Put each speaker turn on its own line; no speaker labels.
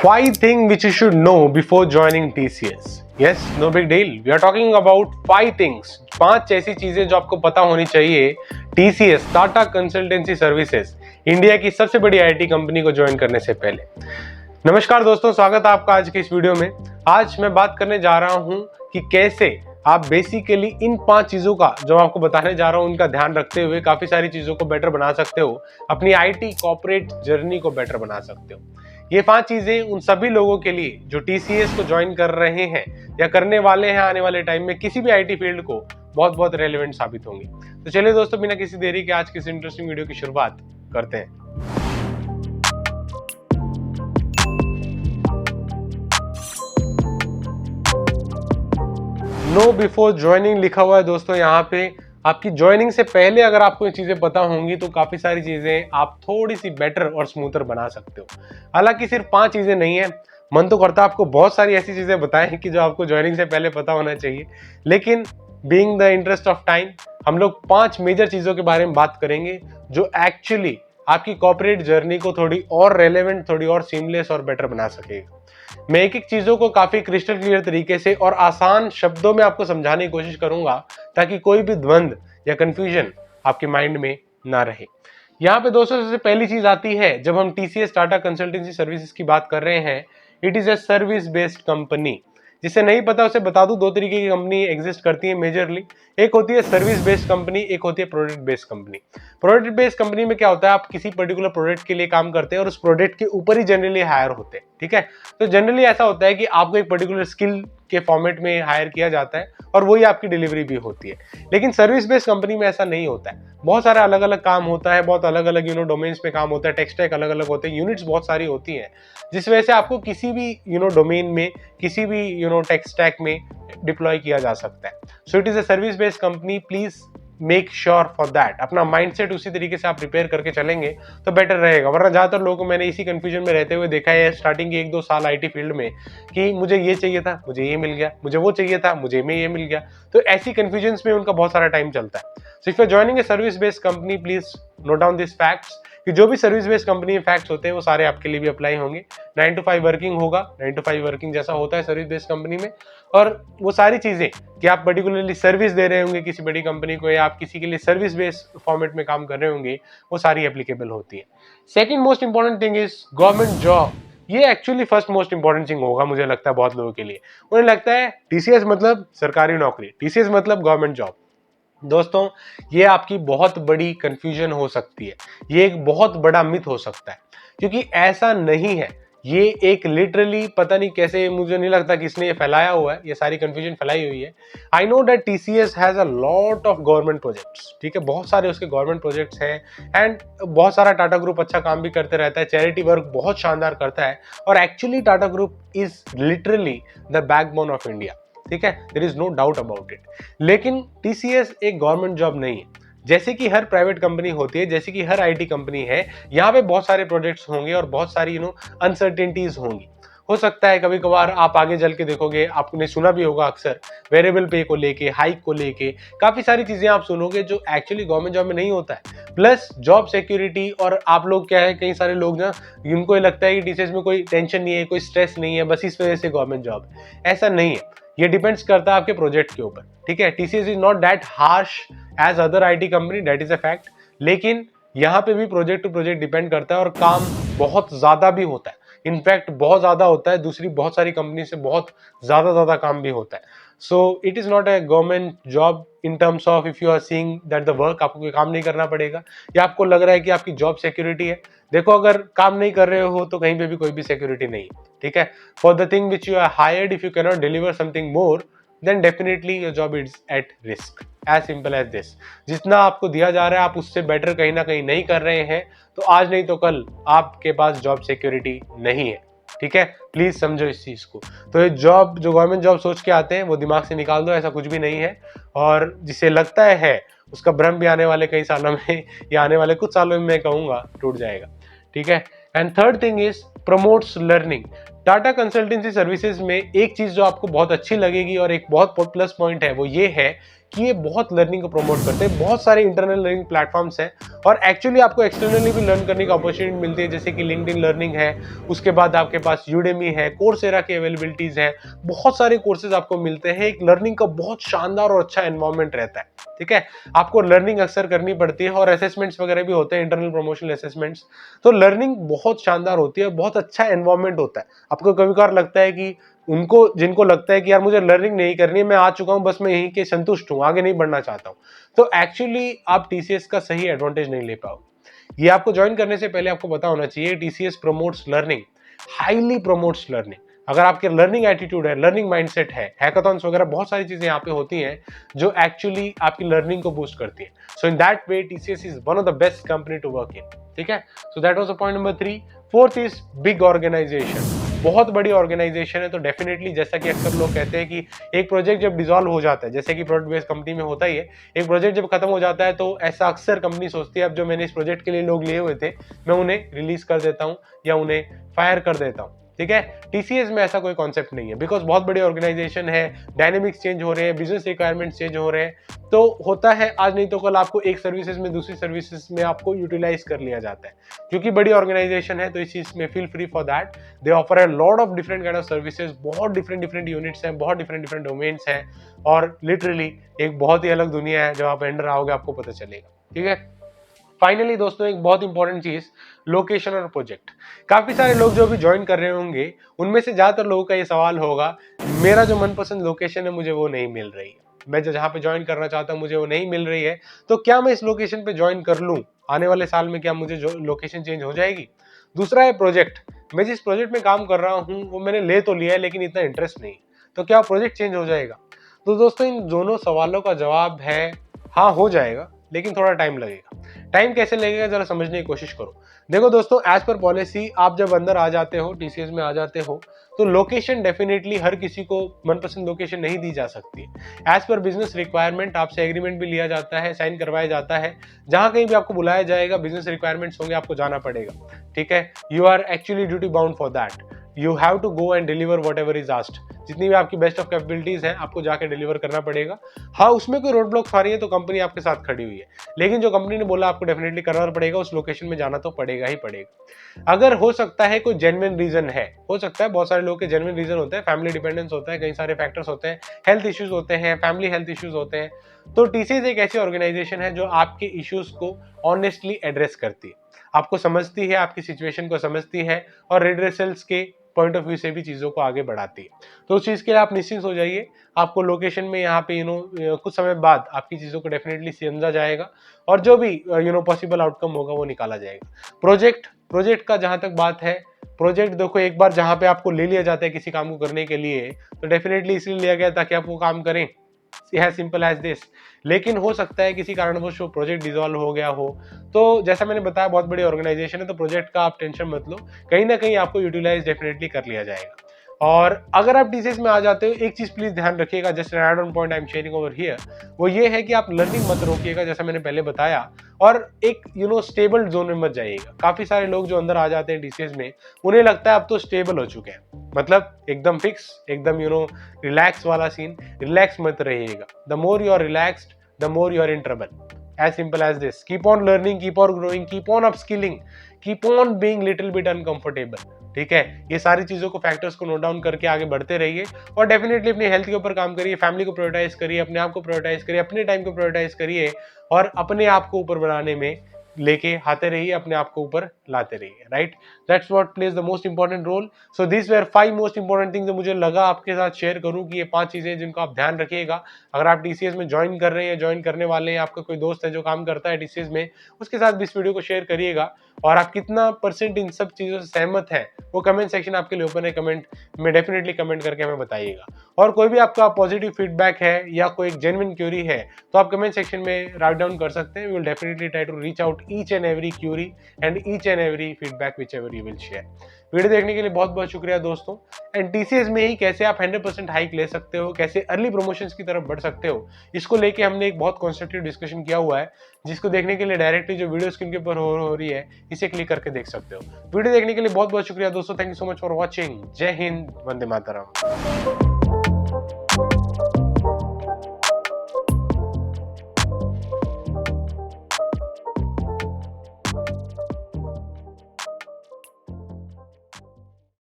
Five things which you should know before joining TCS. Yes, no big deal. We are talking about five things. 5 ऐसी चीजें जो आपको पता होनी चाहिए TCS, Tata consultancy services, India की सबसे बड़ी आईटी कंपनी को ज्वाइन करने से पहले। नमस्कार दोस्तों, स्वागत है आपका आज की इस वीडियो में। आज मैं बात करने जा रहा हूं कि कैसे आप बेसिकली इन 5 चीजों का जो आपको बताने जा रहा हूं उनका ध्यान रखते हुए काफी सारी चीजों को बेटर बना सकते हो, अपनी आईटी कॉर्पोरेट जर्नी को बेटर बना सकते हो। ये 5 चीजें उन सभी लोगों के लिए जो टीसीएस को ज्वाइन कर रहे हैं या करने वाले हैं आने वाले टाइम में किसी भी आईटी फील्ड को बहुत बहुत रेलेवेंट साबित होंगी। तो चलिए दोस्तों, बिना किसी देरी के आज की इस इंटरेस्टिंग वीडियो की शुरुआत करते हैं। नो बिफोर ज्वाइनिंग लिखा हुआ है दोस्तों यहाँ पे। आपकी ज्वाइनिंग से पहले अगर आपको ये चीजें पता होंगी तो काफी सारी चीजें आप थोड़ी सी बेटर और स्मूथर बना सकते हो। हालांकि सिर्फ 5 चीजें नहीं है, मन तो करता है आपको बहुत सारी ऐसी चीजें बताएं कि जो आपको ज्वाइनिंग से पहले पता होना चाहिए, लेकिन being the interest of time हम लोग 5 मेजर चीजों के बारे में बात करेंगे जो एक्चुअली आपकी कॉर्पोरेट जर्नी को थोड़ी और रेलेवेंट, थोड़ी और सीमलेस और बेटर बना सकेगा। मैं एक एक चीजों को काफी क्रिस्टल क्लियर तरीके से और आसान शब्दों में आपको समझाने की कोशिश करूंगा ताकि कोई भी द्वंद या कंफ्यूजन आपके माइंड में ना रहे। यहाँ पे दोस्तों सबसे पहली चीज आती है, जब हम टीसीएस टाटा कंसल्टेंसी सर्विसेज की बात कर रहे हैं, it is a service based company. जिसे नहीं पता उसे बता दूं, 2 तरीके की कंपनी एग्जिस्ट करती है मेजरली। एक होती है सर्विस बेस्ड कंपनी, एक होती है product based company. Product based company में क्या होता है, आप किसी पर्टिकुलर प्रोडक्ट के लिए काम करते हैं और उस प्रोडक्ट के ऊपर ही जनरली हायर होते हैं। ठीक है, तो जनरली ऐसा होता है कि आपको एक पर्टिकुलर स्किल के फॉर्मेट में हायर किया जाता है और वही आपकी डिलीवरी भी होती है। लेकिन सर्विस बेस्ड कंपनी में ऐसा नहीं होता है। बहुत सारा अलग अलग काम होता है, बहुत अलग अलग डोमेन्स में काम होता है, टेक स्टैक अलग अलग होते हैं, यूनिट्स बहुत सारी होती हैं, जिस वजह से आपको किसी भी डोमेन में, किसी भी टेक स्टैक में डिप्लॉय किया जा सकता है। So it is a service based company. Please make sure for that. अपना माइंडसेट उसी तरीके से आप प्रिपेयर करके चलेंगे तो बेटर रहेगा। वरना ज्यादातर लोगों को मैंने इसी कंफ्यूजन में रहते हुए देखा है स्टार्टिंग के 1-2 साल आईटी फील्ड में कि मुझे ये चाहिए था, मुझे ये मिल गया, मुझे वो चाहिए था, मुझे में ये मिल गया। तो ऐसी कंफ्यूजन में उनका बहुत सारा टाइम चलता है। So if you are joining a service based company, please note down this facts कि जो भी सर्विस बेस्ड कंपनी में फैक्ट्स होते हैं वो सारे आपके लिए भी अप्लाई होंगे। 9 to 5 वर्किंग होगा, 9 to 5 वर्किंग जैसा होता है सर्विस बेस्ड कंपनी में। और वो सारी चीजें कि आप पर्टिकुलरली सर्विस दे रहे होंगे किसी बड़ी कंपनी को या आप किसी के लिए सर्विस बेस्ड फॉर्मेट में काम कर रहे होंगे, वो सारी एप्लीकेबल होती है। Second most important thing is government job. ये actually first most important thing होगा मुझे लगता है बहुत लोगों के लिए। उन्हें लगता है टीसीएस मतलब सरकारी नौकरी, टीसीएस मतलब गवर्नमेंट जॉब। दोस्तों, ये आपकी बहुत बड़ी कंफ्यूजन हो सकती है, ये एक बहुत बड़ा मिथ हो सकता है, क्योंकि ऐसा नहीं है। ये एक लिटरली पता नहीं कैसे, मुझे नहीं लगता किसने ये फैलाया हुआ है, ये सारी कंफ्यूजन फैलाई हुई है। I know that TCS has a lot of government projects. ठीक है, बहुत सारे उसके गवर्नमेंट प्रोजेक्ट्स हैं एंड बहुत सारा टाटा ग्रुप अच्छा काम भी करते रहता है, चैरिटी वर्क बहुत शानदार करता है। और actually Tata group is literally the backbone of India. ठीक है, there is no doubt about it. लेकिन टीसीएस एक गवर्नमेंट जॉब नहीं है। जैसे कि हर प्राइवेट कंपनी होती है, जैसे कि हर आईटी कंपनी है, यहाँ पे बहुत सारे प्रोजेक्ट्स होंगे और बहुत सारी अनसर्टेनिटीज होंगी। हो सकता है कभी कभार आप आगे चल के देखोगे, आपने सुना भी होगा अक्सर वेरिएबल पे को लेके, हाइक को लेके काफी सारी चीजें आप सुनोगे जो एक्चुअली गवर्नमेंट जॉब में नहीं होता है। प्लस जॉब सिक्योरिटी, और आप लोग क्या है, कई सारे लोग ना उनको लगता है कि टीसीएस में कोई टेंशन नहीं है, कोई स्ट्रेस नहीं है, बस इस वजह से गवर्नमेंट जॉब। ऐसा नहीं है, ये डिपेंड्स करता है आपके प्रोजेक्ट के ऊपर। ठीक है, TCS is not that harsh as other IT company, that is a fact. लेकिन यहाँ पे भी प्रोजेक्ट टू प्रोजेक्ट डिपेंड करता है और काम बहुत ज्यादा भी होता है। इनफैक्ट बहुत ज्यादा होता है, दूसरी बहुत सारी कंपनी से बहुत ज्यादा काम भी होता है। So it is not a government job in terms of if you are seeing that the work, आपको कोई काम नहीं करना पड़ेगा या आपको लग रहा है कि आपकी जॉब सिक्योरिटी है। देखो, अगर काम नहीं कर रहे हो तो कहीं पे भी कोई भी सिक्योरिटी नहीं है। ठीक है, for the thing which you are hired, if you can not deliver something more, then definitely your job is at risk. As simple as this. जितना आपको दिया जा रहा है आप उससे बेटर कहीं ना कहीं नहीं कर रहे हैं तो आज नहीं तो कल आपके पास जॉब सिक्योरिटी नहीं है। ठीक है, प्लीज समझो इस चीज को। तो ये जॉब, जो गवर्नमेंट जॉब सोच के आते हैं वो दिमाग से निकाल दो, ऐसा कुछ भी नहीं है। और जिसे लगता है उसका भ्रम भी आने वाले कई सालों में या आने वाले कुछ सालों में मैं कहूंगा टूट जाएगा। ठीक है, and third thing is promotes learning. Tata consultancy services में एक चीज जो आपको बहुत अच्छी लगेगी और एक बहुत प्लस पॉइंट है वो ये है कि ये बहुत लर्निंग को प्रमोट करते हैं। बहुत सारे इंटरनल लर्निंग प्लेटफॉर्म्स हैं और एक्चुअली आपको एक्सटर्नली भी लर्न करने की अपॉर्चुनिटी मिलती है, जैसे कि लिंक्डइन लर्निंग है, उसके बाद आपके पास यूडेमी है, कोर्सेरा की अवेलेबिलिटीज है, बहुत सारे कोर्सेज आपको मिलते हैं। एक लर्निंग का बहुत शानदार और अच्छा एनवायरमेंट रहता है। ठीक है, आपको लर्निंग अक्सर करनी पड़ती है और असेसमेंट्स वगैरह भी होते हैं, इंटरनल प्रमोशनल असेसमेंट्स। तो लर्निंग बहुत शानदार होती है, बहुत अच्छा एनवायरमेंट होता है। आपको कभी कभार लगता है कि जिनको लगता है कि यार मुझे लर्निंग नहीं करनी है, मैं आ चुका हूं, बस मैं यहीं के संतुष्ट हूं, आगे नहीं बढ़ना चाहता हूं, तो एक्चुअली आप टीसीएस का सही एडवांटेज नहीं ले पाओगे। ये आपको ज्वाइन करने से पहले आपको पता होना चाहिए, TCS promotes learning, highly promotes learning. अगर आपके लर्निंग एटीट्यूड है, लर्निंग माइंडसेट है, हैकाथॉन्स वगैरह बहुत सारी चीजें यहाँ पे होती हैं जो एक्चुअली आपकी लर्निंग को बूस्ट करती है। So in that way TCS is one of the best company to work in. ठीक है, so that was the point number 3। Fourth is big organization. बहुत बड़ी ऑर्गेनाइजेशन है तो डेफिनेटली, जैसा कि अक्सर लोग कहते हैं कि एक प्रोजेक्ट जब डिसॉल्व हो जाता है, जैसे कि प्रोडक्ट बेस्ड कंपनी में होता ही है, एक प्रोजेक्ट जब खत्म हो जाता है तो ऐसा अक्सर कंपनी सोचती है अब जो मैंने इस प्रोजेक्ट के लिए लोग लिए हुए थे मैं उन्हें रिलीज कर देता हूं या उन्हें फायर कर देता हूं। ठीक है, टीसीएस में ऐसा कोई कॉन्सेप्ट नहीं है, बिकॉज बहुत बड़ी ऑर्गेनाइजेशन है, डायनेमिक्स चेंज हो रहे हैं, बिजनेस रिक्वायरमेंट्स चेंज हो रहे हैं, तो होता है आज नहीं तो कल आपको एक सर्विसेज में दूसरी सर्विसेज में आपको यूटिलाइज कर लिया जाता है। क्योंकि बड़ी ऑर्गेनाइजेशन है तो इस चीज में feel free for that, they offer a lot of different kind of services, बहुत डिफरेंट यूनिट्स हैं, बहुत डिफरेंट डोमेन्स हैं, और लिटरली एक बहुत ही अलग दुनिया है, जब आप एंटर आओगे आपको पता चलेगा। ठीक है, फाइनली दोस्तों एक बहुत इंपॉर्टेंट चीज, लोकेशन और प्रोजेक्ट। काफी सारे लोग जो अभी ज्वाइन कर रहे होंगे उनमें से ज्यादातर लोगों का ये सवाल होगा, मेरा जो मनपसंद लोकेशन है मुझे वो नहीं मिल रही है, मैं जहां पे ज्वाइन करना चाहता हूं मुझे वो नहीं मिल रही है, तो क्या मैं इस लोकेशन पे ज्वाइन कर लूं? आने वाले साल में क्या मुझे जो लोकेशन चेंज हो जाएगी? दूसरा है प्रोजेक्ट, मैं जिस प्रोजेक्ट में काम कर रहा हूं वो मैंने ले तो लिया है लेकिन इतना इंटरेस्ट नहीं, तो क्या प्रोजेक्ट चेंज हो जाएगा? तो दोस्तों इन दोनों सवालों का जवाब है हाँ, हो जाएगा, लेकिन थोड़ा टाइम लगेगा। टाइम कैसे लगेगा जरा समझने की कोशिश करो। देखो दोस्तों, एज पर पॉलिसी आप जब अंदर आ जाते हो, टीसीएस में आ जाते हो, तो लोकेशन डेफिनेटली हर किसी को मनपसंद लोकेशन नहीं दी जा सकती। एज पर बिजनेस रिक्वायरमेंट आपसे एग्रीमेंट भी लिया जाता है, साइन करवाया जाता है, जहां कहीं भी आपको बुलाया जाएगा, बिजनेस रिक्वायरमेंट्स होंगे, आपको जाना पड़ेगा। ठीक है, you are actually duty bound for that, you have to go and deliver whatever is asked. जितनी भी आपकी बेस्ट ऑफ कैपेबिलिटीज है आपको जाके डिलीवर करना पड़ेगा। हाँ, उसमें कोई रोड ब्लॉक आ रही है तो कंपनी आपके साथ खड़ी हुई है, लेकिन जो कंपनी ने बोला आपको डेफिनेटली करना पड़ेगा, उस लोकेशन में जाना तो पड़ेगा ही पड़ेगा। अगर हो सकता है कोई जेन्युइन रीजन है, हो सकता है, बहुत सारे लोग के जेन्युइन रीजन होते हैं, फैमिली डिपेंडेंस होता है, कई सारे फैक्टर्स होते हैं, हेल्थ इश्यूज होते हैं, फैमिली हेल्थ इश्यूज होते हैं, तो टीसीएस एक ऐसी ऑर्गेनाइजेशन है जो आपके इश्यूज को ऑनेस्टली एड्रेस करती है, आपको समझती है, आपकी सिचुएशन को समझती है और रिड्रेसल्स के पॉइंट ऑफ व्यू से भी चीजों को आगे बढ़ाती है। तो उस चीज के लिए आप निश्चिंत हो जाइए, आपको लोकेशन में यहाँ पे कुछ समय बाद आपकी चीजों को डेफिनेटली समझा जाएगा और जो भी पॉसिबल आउटकम होगा वो निकाला जाएगा। प्रोजेक्ट का जहां तक बात है, प्रोजेक्ट देखो, एक बार जहां पे आपको ले लिया जाता है किसी काम को करने के लिए, तो डेफिनेटली इसलिए लिया गया ताकि आप वो काम करें, सिंपल एज दिस। लेकिन हो सकता है किसी कारणवश वो प्रोजेक्ट डिसॉल्व हो गया हो, तो जैसा मैंने बताया बहुत बड़ी ऑर्गेनाइजेशन है, तो प्रोजेक्ट का आप टेंशन मत लो, कहीं ना कहीं आपको यूटिलाइज डेफिनेटली कर लिया जाएगा। और अगर आप टीसीएस में आ जाते हो, एक चीज प्लीज ध्यान रखिएगा, just an add on point I am sharing over here, वो ये है कि आप लर्निंग मत रोकिएगा, जैसा मैंने पहले बताया, और एक स्टेबल जोन में मत जाइएगा। काफी सारे लोग जो अंदर आ जाते हैं टीसीएस में, उन्हें लगता है अब तो स्टेबल हो चुके हैं, मतलब एकदम फिक्स, एकदम रिलैक्स वाला सीन। रिलैक्स मत रहिएगा, the more you are relaxed the more you are in trouble, as simple as this. Keep on learning, keep on growing, keep on upskilling, keep on being little bit uncomfortable. ठीक है, ये सारी चीजों को, factors को note down करके आगे बढ़ते रहिए और डेफिनेटली अपनी हेल्थ के ऊपर काम करिए, फैमिली को प्रायोरिटाइज करिए, अपने आप को प्रायोरिटाइज करिए, अपने टाइम को प्रायोरिटाइज करिए और अपने आप को ऊपर बढ़ाने में लेके आते रहिए, अपने आप को ऊपर लाते रहिए, right? That's what plays the most important role. So this were 5 most important things जो मुझे लगा आपके साथ शेयर करूं कि ये 5 चीजें जिनको आप ध्यान रखिएगा। अगर आप टीसीएस में ज्वाइन कर रहे हैं, ज्वाइन करने वाले हैं, आपका कोई दोस्त है जो काम करता है टीसीएस में, उसके साथ भी इस वीडियो को शेयर करिएगा। और आप कितना % इन सब चीजों से सहमत हैं वो कमेंट सेक्शन आपके लिए ओपन है, कमेंट में डेफिनेटली कमेंट करके हमें बताइएगा। और कोई भी आपका पॉजिटिव फीडबैक है या कोई एक जेन्युइन क्वेरी है तो आप कमेंट सेक्शन में राइट डाउन कर सकते हैं। We will definitely try to reach out each and every query and each and every feedback whichever you will share. Video देखने के लिए बहुत बहुत शुक्रिया दोस्तों। एंड टीसीएस में ही कैसे आप 100% हाइक ले सकते हो, कैसे अर्ली प्रमोशंस की तरफ बढ़ सकते हो, इसको लेके हमने एक बहुत कंस्ट्रक्टिव डिस्कशन किया हुआ है, जिसको देखने के लिए डायरेक्टली जो वीडियो स्क्रीन के ऊपर हो रही है इसे क्लिक करके देख सकते हो। वीडियो देखने के लिए बहुत बहुत शुक्रिया दोस्तों। Thank you so much for watching. जय हिंद, वंदे मातरम।